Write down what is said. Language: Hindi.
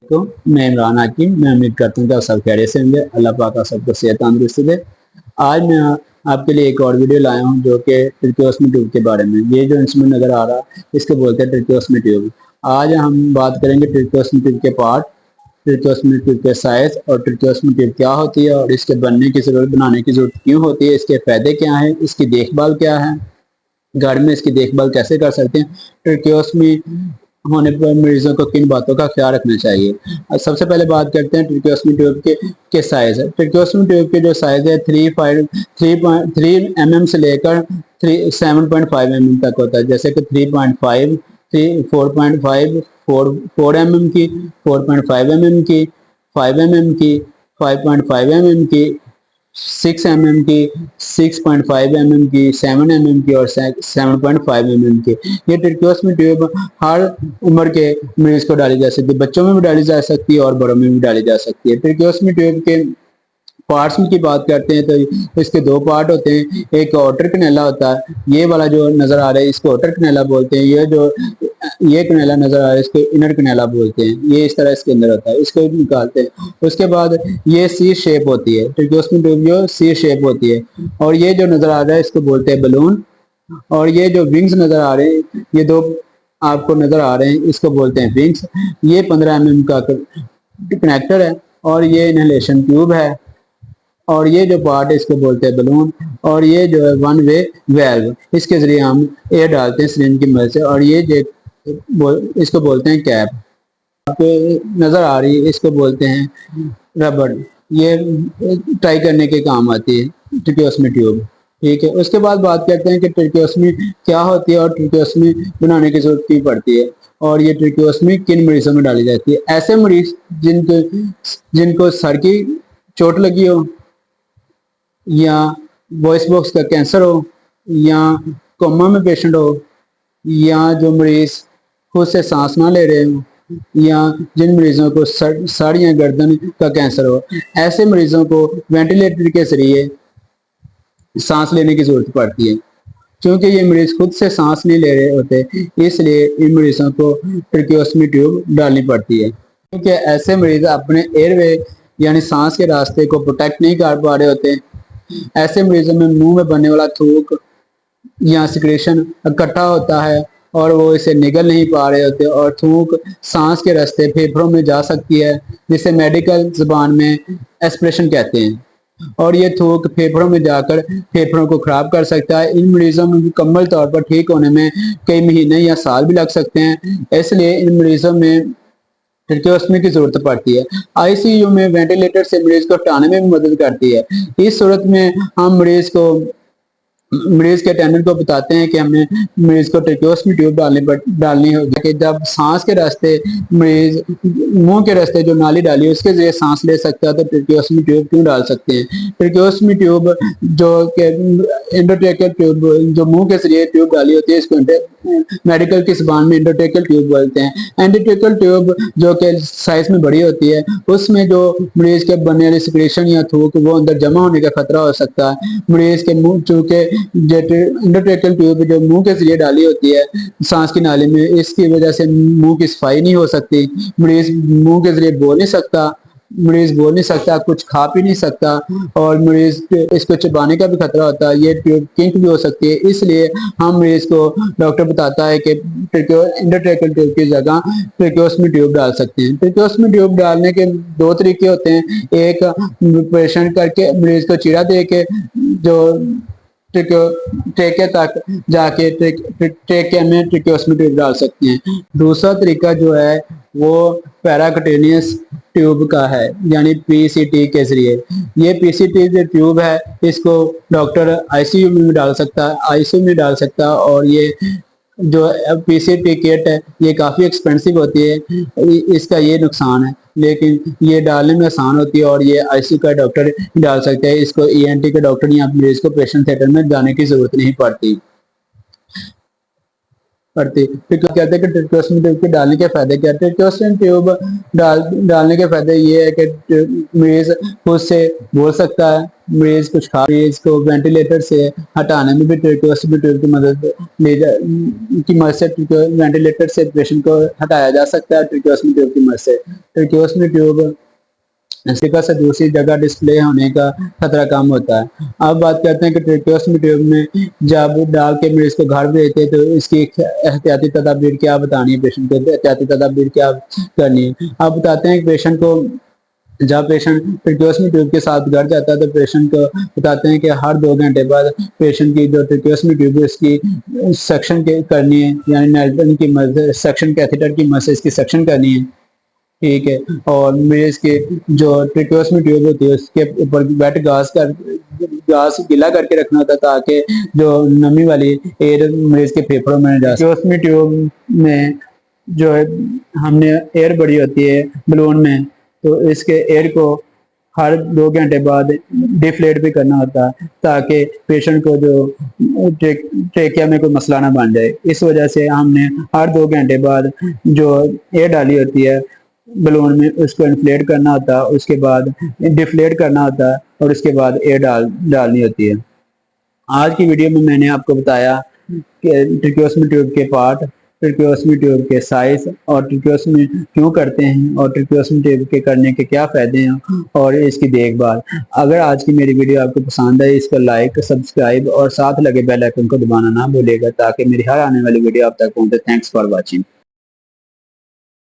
तो मैं इमरान हाकिम। मैं उम्मीद करता हूँ कि आप सब खैरियत से होंगे। अल्लाह पाक आप सबको सेहत तंदुरुस्ती दे। आज मैं आपके लिए एक और वीडियो लाया हूँ जो कि ट्रिकोस्मी ट्यूब के बारे में। ये जो इंस्ट्रूमेंट नज़र आ रहा है इसको बोलते हैं ट्रिकोस्मी ट्यूब। आज हम बात करेंगे ट्रिकोस्मी ट्यूब के पार्ट, ट्रिकोस्मी ट्यूब के साइज और ट्रिकोस्मी ट्यूब क्या होती है और इसके बनने की जरूरत, बनाने की जरूरत क्यों होती है, इसके फायदे क्या हैं, इसकी देखभाल क्या है, घर में इसकी देखभाल कैसे कर सकते हैं, ट्रिकोस्मी होने पर मरीजों को किन बातों का ख्याल रखना चाहिए। सबसे पहले बात करते हैं ट्रिकोस्मी ट्यूब के साइज। ट्रिकोस्मी ट्यूब के जो साइज है 3.3 mm से लेकर 7.5 mm तक होता है। जैसे कि 3.5, 4.5, 4 mm की, 4.5 mm की, 5 mm की, 5.5 mm की, 6 mm की, 6.5 mm की, 7 mm की और 7.5 mm की। ये ट्रिकोस्मी ट्यूब हर उम्र के मरीज को डाली जा सकती है। बच्चों में भी डाली जा सकती है और बड़ों में भी डाली जा सकती है। ट्रिकोस्मी ट्यूब के पार्ट्स की बात करते हैं तो इसके दो पार्ट होते हैं। एक आउटर कनेला होता है, ये वाला जो नजर आ रहा है इसको आउटर कनेला बोलते हैं। ये कनेला नजर आ रहा है इसको इनर कनेला बोलते हैं। ये इस तरह इसके अंदर होता है, इसको निकालते हैं। उसके बाद ये सी शेप होती है, ट्रिकोस्मी ट्यूब जो सी शेप होती है। और ये जो नजर आ रहा है इसको बोलते हैं बलून। और ये जो विंग्स नजर आ रहे हैं, ये दो आपको नजर आ रहे हैं, इसको बोलते हैं विंग्स। ये 15 mm का कनेक्टर है और ये इनहेलेशन ट्यूब है। और ये जो पार्ट है इसको बोलते हैं बलून। और ये जो है वन वे वेल्व, इसके जरिए हम एयर डालते हैं सिरिंज की मदद से। और ये जो इसको बोलते हैं कैप, आपको नजर आ रही है, इसको बोलते हैं रबड़। ये टाई करने के काम आती है ट्रिकोस्मी ट्यूब। ठीक है, उसके बाद बात करते हैं कि ट्रिकोस्मी क्या होती है और ट्रिकोस्मी बनाने की जरूरत क्यों पड़ती है और ये ट्रिकोस्मी किन मरीजों में डाली जाती है। ऐसे मरीज जिनको सर की चोट लगी हो, या वॉइस बॉक्स का कैंसर हो, या कोमा में पेशेंट हो, या जो मरीज खुद से सांस ना ले रहे हो, या जिन मरीजों को सर या गर्दन का कैंसर हो, ऐसे मरीजों को वेंटिलेटर के जरिए सांस लेने की जरूरत पड़ती है। क्योंकि ये मरीज खुद से सांस नहीं ले रहे होते, इसलिए इन मरीजों को ट्रिकोस्मी ट्यूब डालनी पड़ती है। क्योंकि ऐसे मरीज अपने एयरवे यानी सांस के रास्ते को प्रोटेक्ट नहीं कर पा रहे होते। ऐसे मरीजों में मुंह में बनने वाला थूक या सिक्रेशन इकट्ठा होता है और वो इसे निगल नहीं पा रहे होते और थूक सांस के रास्ते फेफड़ों में जा सकती है, जिसे मेडिकल जुबान में एस्पिरेशन कहते हैं। और ये थूक फेफड़ों में जाकर फेफड़ों को खराब कर सकता है। इन मरीजों में मुकम्मल तौर पर ठीक होने में कई महीने या साल भी लग सकते हैं, इसलिए इन मरीजों में ट्रिकोस्मी की जरूरत पड़ती है। आईसीयू में वेंटिलेटर से मरीज को हटाने में भी मदद करती है। इस सूरत में हम मरीज के अटेंडेंट को बताते हैं कि हमने मरीज को ट्रिकोस्मी ट्यूब डालनी होगी कि जब सांस के रास्ते मरीज मुंह के रास्ते जो नाली डाली है उसके जरिए सांस ले सकता है, तो ट्रिकोस्मी ट्यूब क्यों डाल सकते हैं। ट्रिकोस्मी ट्यूब जो कि एंडोट्रेकियल ट्यूब जो मुंह के जरिए ट्यूब डाली होती है, इसको मेडिकल की जुबान में एंडोट्रेकियल ट्यूब बोलते हैं। एंडोट्रेकियल ट्यूब जो कि साइज में बड़ी होती है, उसमें जो मरीज के बनने वाली सिक्रेशन या थूक वो अंदर जमा होने का खतरा हो सकता है। मरीज के मुंह, चूंकि एंडोट्रेकियल ट्यूब जो मुंह के जरिए डाली होती है सांस की नाली में, इसकी वजह से मुंह की सफाई नहीं हो सकती। मरीज मुंह के जरिए बोल नहीं सकता, कुछ खा पी नहीं सकता और मरीज इसको चबाने का भी खतरा होता है। ये ट्यूब किंक भी हो सकती है, इसलिए हम मरीज को डॉक्टर बताता है कि एंडोट्रेकियल ट्यूब की जगह ट्रिकोस्मी ट्यूब डाल सकते हैं। ट्रिकोस्मी ट्यूब डालने के दो तरीके होते हैं। एक ऑपरेशन करके मरीज को चीरा दे के जो ट्रेके तक जाके ट्रेके में ट्रिकोस्मी ट्यूब डाल सकते हैं। दूसरा तरीका जो है वो पैराकटेनियस ट्यूब का है, यानी पीसीटी के जरिए। ये पीसीटी जो ट्यूब है इसको डॉक्टर आईसीयू में डाल सकता है, आईसीयू में डाल सकता है। और ये जो पीसीटी किट है ये काफ़ी एक्सपेंसिव होती है, इसका ये नुकसान है, लेकिन ये डालने में आसान होती है और ये आईसीयू का डॉक्टर डाल सकते हैं। इसको ईएनटी के डॉक्टर या मरीज को ऑपरेशन थिएटर में जाने की जरूरत नहीं पड़ती। फिर कहते हैं कि ट्रिकोस्मी ट्यूब के डालने के फायदे क्या हैं। ट्रिकोस्मी ट्यूब डालने के फायदे ये है कि मरीज खुद से बोल सकता है, मरीज कुछ खा मरीज को वेंटिलेटर से हटाने में भी ट्रेकोस्टमी ट्यूब की मदद की मदद से वेंटिलेटर से पेशेंट को हटाया जा सकता है ट्रेकोस्टमी ट्यूब की मदद से। ट्रेकोस्टमी ट्यूब स्पीकर से दूसरी जगह डिस्प्ले होने का खतरा कम होता है। अब बात करते हैं कि ट्रेकोस्टमी ट्यूब में जब डाल के मरीज को घर भेजते हैं तो इसकी एहतियाती तदाबीर क्या बतानी है, पेशेंट को एहतियाती तदाबीर क्या करनी है। अब बताते हैं कि पेशेंट को जब पेशेंट ट्रेकोस्टमी ट्यूब के साथ घर जाता है तो पेशेंट को बताते हैं कि हर 2 घंटे बाद पेशेंट की जो ट्रेकोस्टमी ट्यूब है इसकी सक्शन करनी है, यानी नेल्टन की मदद सक्शन कैथेटर की मदद से इसकी सक्शन करनी है। ठीक है। और मरीज के जो ट्रेकोस्टमी ट्यूब होती है उसके ऊपर वेट गाज गीला करके रखना होता है ताकि जो नमी वाली एयर मरीज के फेफड़ों में जा सके। ट्रेकोस्टमी ट्यूब में जो है हमने एयर बड़ी होती है बलून में, तो इसके एयर को हर 2 घंटे बाद डिफ्लेट भी करना होता है ताकि पेशेंट को जो ट्रेकिया में कोई मसला ना बन जाए। इस वजह से हमने हर 2 घंटे बाद जो एयर डाली होती है बलून में उसको इन्फ्लेट करना होता है, उसके बाद डिफ्लेट करना होता है और उसके बाद एयर डालनी होती है। आज की वीडियो में मैंने आपको बताया कि ट्रेकोस्टमी ट्यूब के पार्ट, ट्रेकोस्टमी ट्यूब के साइज और ट्रेकोस्टमी क्यों करते हैं और ट्रेकोस्टमी ट्यूब के करने के क्या फायदे हैं और इसकी देखभाल। अगर आज की मेरी वीडियो आपको पसंद है इसको लाइक, सब्सक्राइब और साथ लगे बेल आइकन को दबाना ना भूलिएगा ताकि मेरी हर आने वाली वीडियो आप तक पहुंचे। Thanks for watching.